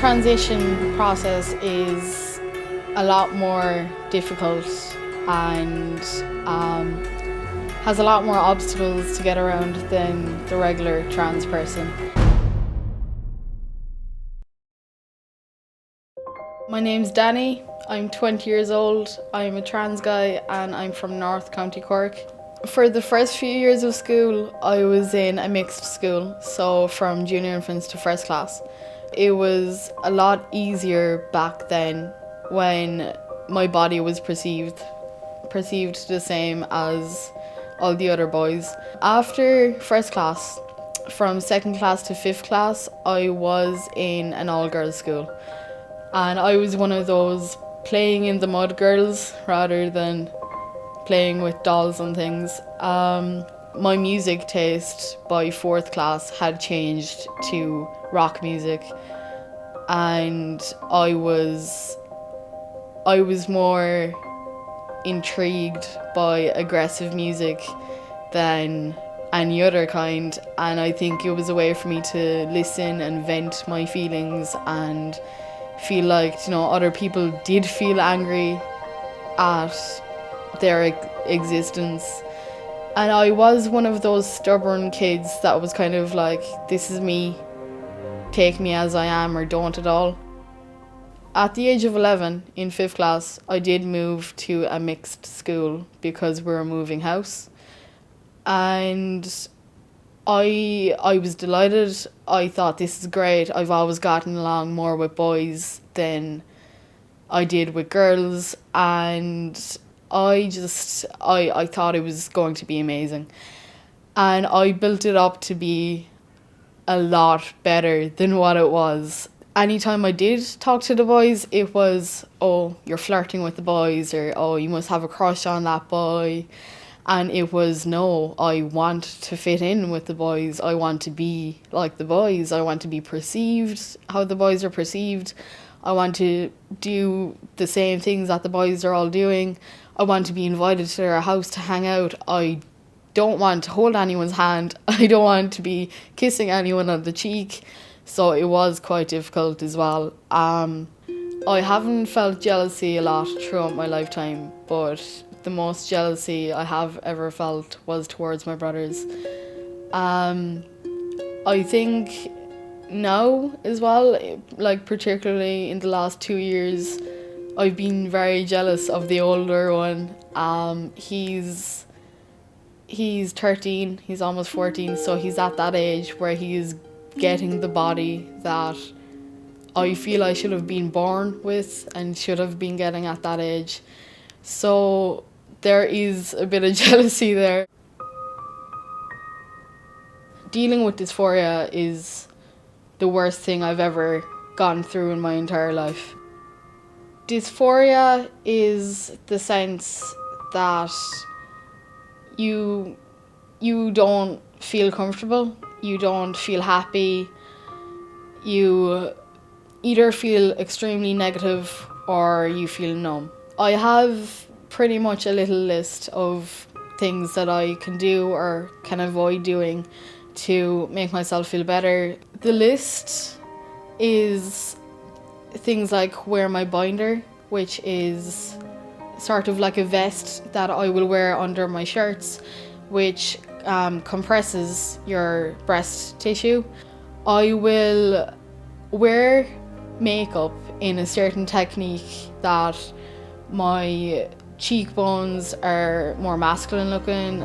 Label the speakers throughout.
Speaker 1: transition process is a lot more difficult and has a lot more obstacles to get around than the regular trans person. My name's Danny, I'm 20 years old, I'm a trans guy and I'm from North County Cork. For the first few years of school, I was in a mixed school, so from junior infants to first class. It was a lot easier back then when my body was perceived the same as all the other boys. After first class, from second class to fifth class, I was in an all-girls school. And I was one of those playing in the mud girls rather than playing with dolls and things. My music taste by fourth class had changed to rock music, and I was more intrigued by aggressive music than any other kind, and I think it was a way for me to listen and vent my feelings and feel like, other people did feel angry at their existence. And I was one of those stubborn kids that was kind of like, this is me, take me as I am or don't at all. At the age of 11, in fifth class, I did move to a mixed school because we were moving house. And I was delighted. I thought, this is great. I've always gotten along more with boys than I did with girls, and I thought it was going to be amazing. And I built it up to be a lot better than what it was. Anytime I did talk to the boys, it was, oh, you're flirting with the boys, or oh, you must have a crush on that boy. And it was, no, I want to fit in with the boys. I want to be like the boys. I want to be perceived how the boys are perceived. I want to do the same things that the boys are all doing. I want to be invited to their house to hang out. I don't want to hold anyone's hand. I don't want to be kissing anyone on the cheek. So it was quite difficult as well. I haven't felt jealousy a lot throughout my lifetime, but the most jealousy I have ever felt was towards my brothers. I think now as well, like particularly in the last 2 years, I've been very jealous of the older one. He's 13, he's almost 14, so he's at that age where he's getting the body that I feel I should have been born with and should have been getting at that age. So there is a bit of jealousy there. Dealing with dysphoria is the worst thing I've ever gone through in my entire life. Dysphoria is the sense that you don't feel comfortable, you don't feel happy, you either feel extremely negative or you feel numb. I have pretty much a little list of things that I can do or can avoid doing to make myself feel better. The list is things like wear my binder, which is sort of like a vest that I will wear under my shirts, which compresses your breast tissue. I will wear makeup in a certain technique that my cheekbones are more masculine looking.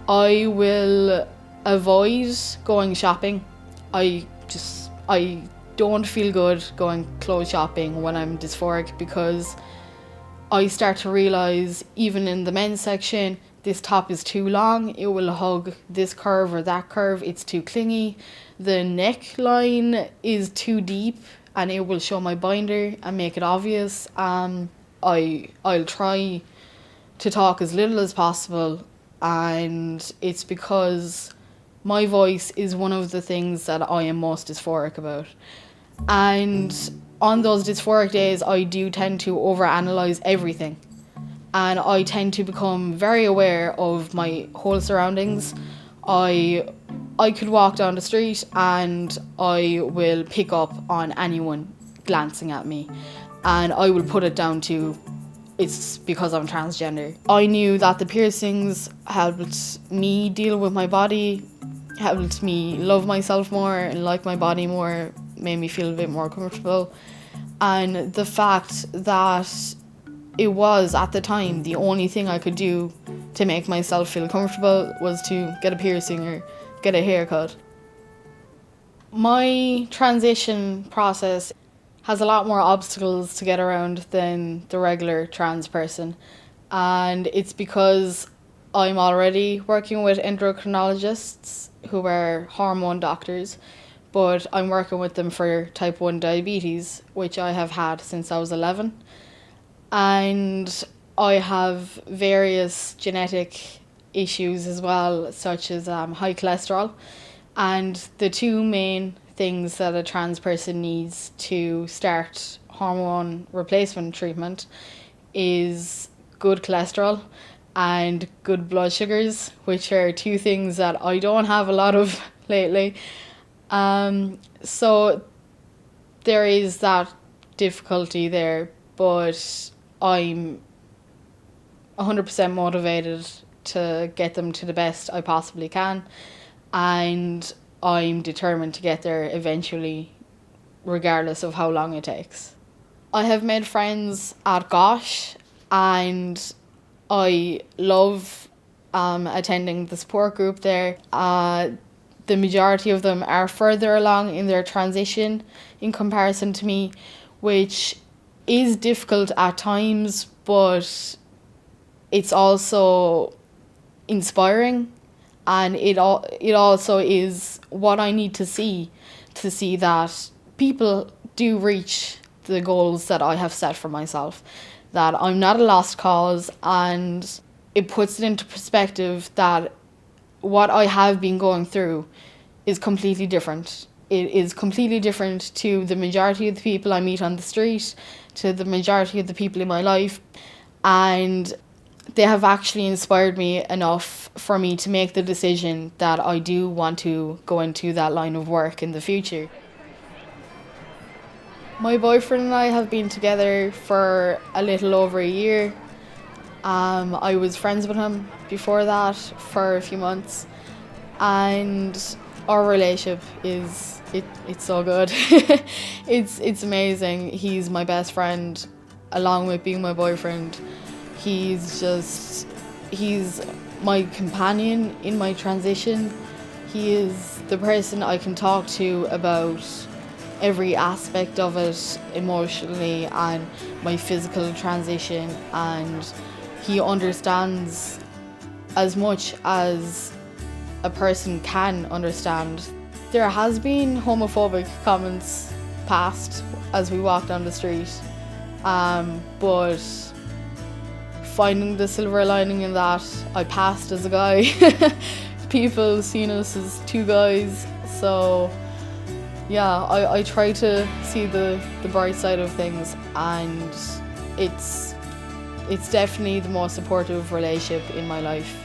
Speaker 1: I will avoid going shopping. I don't feel good going clothes shopping when I'm dysphoric, because I start to realise, even in the men's section, this top is too long, it will hug this curve or that curve, it's too clingy, the neckline is too deep and it will show my binder and make it obvious. I'll try to talk as little as possible, and it's because my voice is one of the things that I am most dysphoric about. And on those dysphoric days, I do tend to overanalyze everything. And I tend to become very aware of my whole surroundings. I I could walk down the street and I will pick up on anyone glancing at me, and I will put it down to it's because I'm transgender. I knew that the piercings helped me deal with my body, helped me love myself more and like my body more, made me feel a bit more comfortable. And the fact that it was, at the time, the only thing I could do to make myself feel comfortable was to get a piercing or get a haircut. My transition process has a lot more obstacles to get around than the regular trans person. And it's because I'm already working with endocrinologists who are hormone doctors, but I'm working with them for type 1 diabetes, which I have had since I was 11. And I have various genetic issues as well, such as high cholesterol. And the two main things that a trans person needs to start hormone replacement treatment is good cholesterol and good blood sugars, which are two things that I don't have a lot of lately. So there is that difficulty there, but I'm 100% motivated to get them to the best I possibly can, and I'm determined to get there eventually, regardless of how long it takes. I have made friends at Gosh, and I love attending the support group there. The majority of them are further along in their transition in comparison to me, which is difficult at times, but it's also inspiring, and it also is what I need to see that people do reach the goals that I have set for myself, that I'm not a lost cause, and it puts it into perspective that what I have been going through is completely different. It is completely different to the majority of the people I meet on the street, to the majority of the people in my life, and they have actually inspired me enough for me to make the decision that I do want to go into that line of work in the future. My boyfriend and I have been together for a little over a year. I was friends with him before that for a few months, and our relationship it's so good. It's amazing. He's my best friend, along with being my boyfriend. He's my companion in my transition. He is the person I can talk to about every aspect of it emotionally and my physical transition, and he understands as much as a person can understand. There has been homophobic comments passed as we walk down the street, but finding the silver lining in that, I passed as a guy. People seen us as two guys, so yeah, I try to see the bright side of things, and it's definitely the most supportive relationship in my life.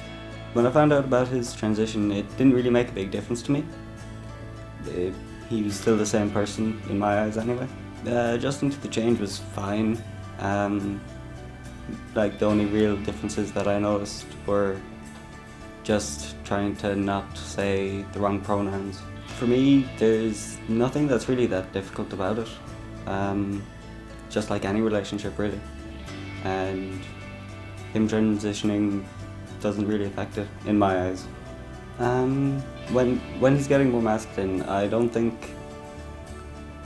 Speaker 2: When I found out about his transition, it didn't really make a big difference to me. He was still the same person in my eyes anyway. Adjusting to the change was fine. Like, the only real differences that I noticed were just trying to not say the wrong pronouns. For me, there's nothing that's really that difficult about it. Just like any relationship, really. And him transitioning doesn't really affect it, in my eyes. When he's getting more masculine, I don't think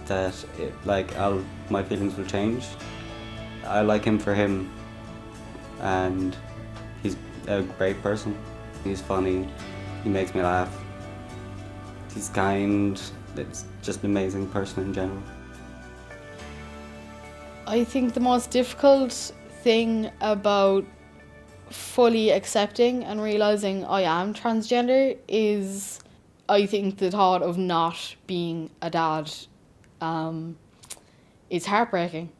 Speaker 2: that my feelings will change. I like him for him, and he's a great person. He's funny, he makes me laugh, he's kind, it's just an amazing person in general.
Speaker 1: I think the most difficult thing about fully accepting and realising I am transgender is, I think, the thought of not being a dad. It's heartbreaking.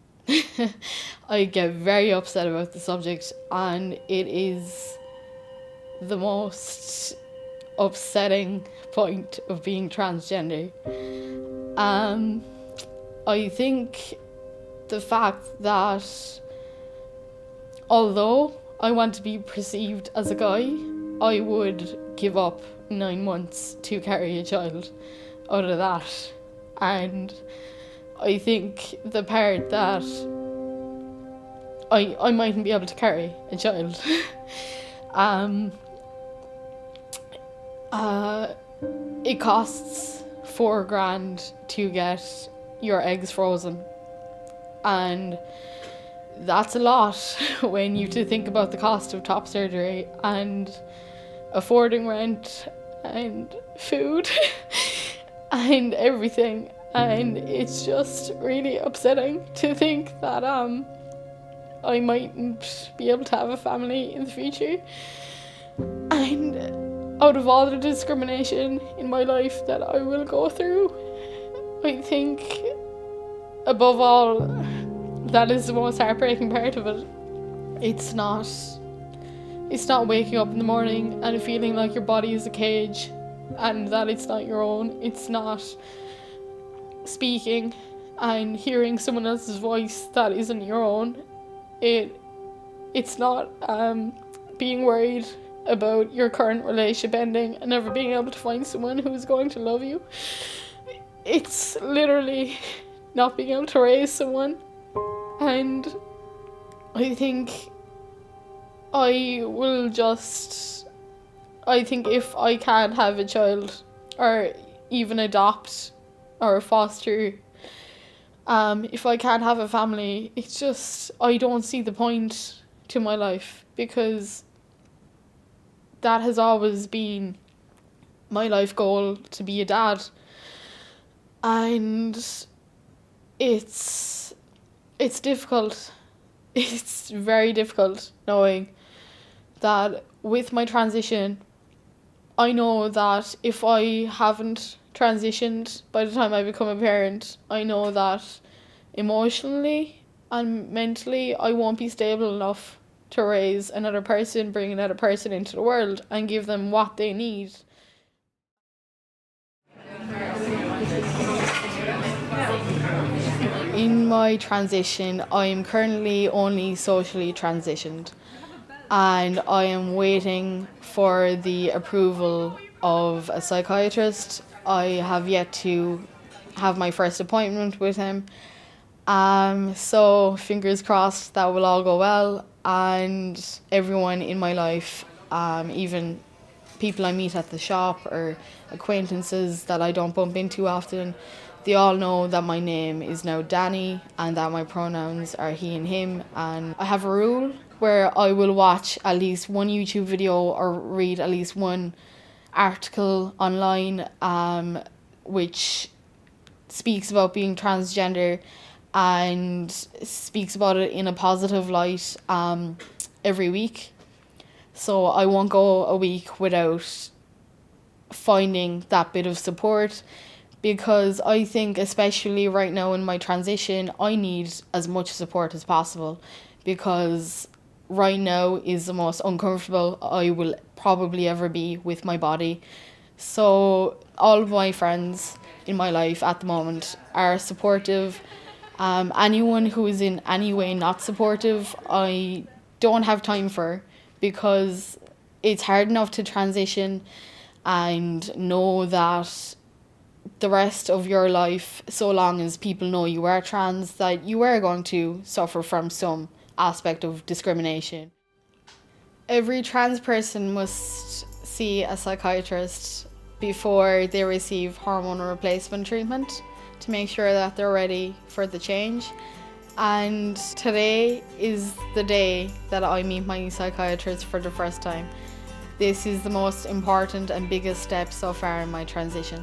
Speaker 1: I get very upset about the subject, and it is the most upsetting point of being transgender. I think the fact that although I want to be perceived as a guy, I would give up 9 months to carry a child out of that. And I think the part that I mightn't be able to carry a child, it costs $4,000 to get your eggs frozen, and that's a lot when you to think about the cost of top surgery and affording rent and food and everything. And it's just really upsetting to think that I mightn't be able to have a family in the future. And out of all the discrimination in my life that I will go through, I think above all, that is the most heartbreaking part of it. It's not waking up in the morning and feeling like your body is a cage and that it's not your own. It's not speaking and hearing someone else's voice that isn't your own. It's not being worried about your current relationship ending and never being able to find someone who is going to love you. It's literally not being able to raise someone. And I think if I can't have a child or even adopt or foster, if I can't have a family, it's just, I don't see the point to my life, because that has always been my life goal, to be a dad. And it's difficult. It's very difficult knowing that with my transition, I know that if I haven't transitioned by the time I become a parent, I know that emotionally and mentally I won't be stable enough to raise another person, bring another person into the world and give them what they need. In my transition, I am currently only socially transitioned, and I am waiting for the approval of a psychiatrist. I have yet to have my first appointment with him, so fingers crossed that will all go well, and everyone in my life, even people I meet at the shop or acquaintances that I don't bump into often, they all know that my name is now Danny and that my pronouns are he and him. And I have a rule where I will watch at least one YouTube video or read at least one article online which speaks about being transgender and speaks about it in a positive light every week. So I won't go a week without finding that bit of support, because I think especially right now in my transition, I need as much support as possible, because right now is the most uncomfortable I will probably ever be with my body. So all of my friends in my life at the moment are supportive. Anyone who is in any way not supportive, I don't have time for, because it's hard enough to transition and know that the rest of your life, so long as people know you are trans, that you are going to suffer from some aspect of discrimination. Every trans person must see a psychiatrist before they receive hormone replacement treatment to make sure that they're ready for the change. And today is the day that I meet my psychiatrist for the first time. This is the most important and biggest step so far in my transition.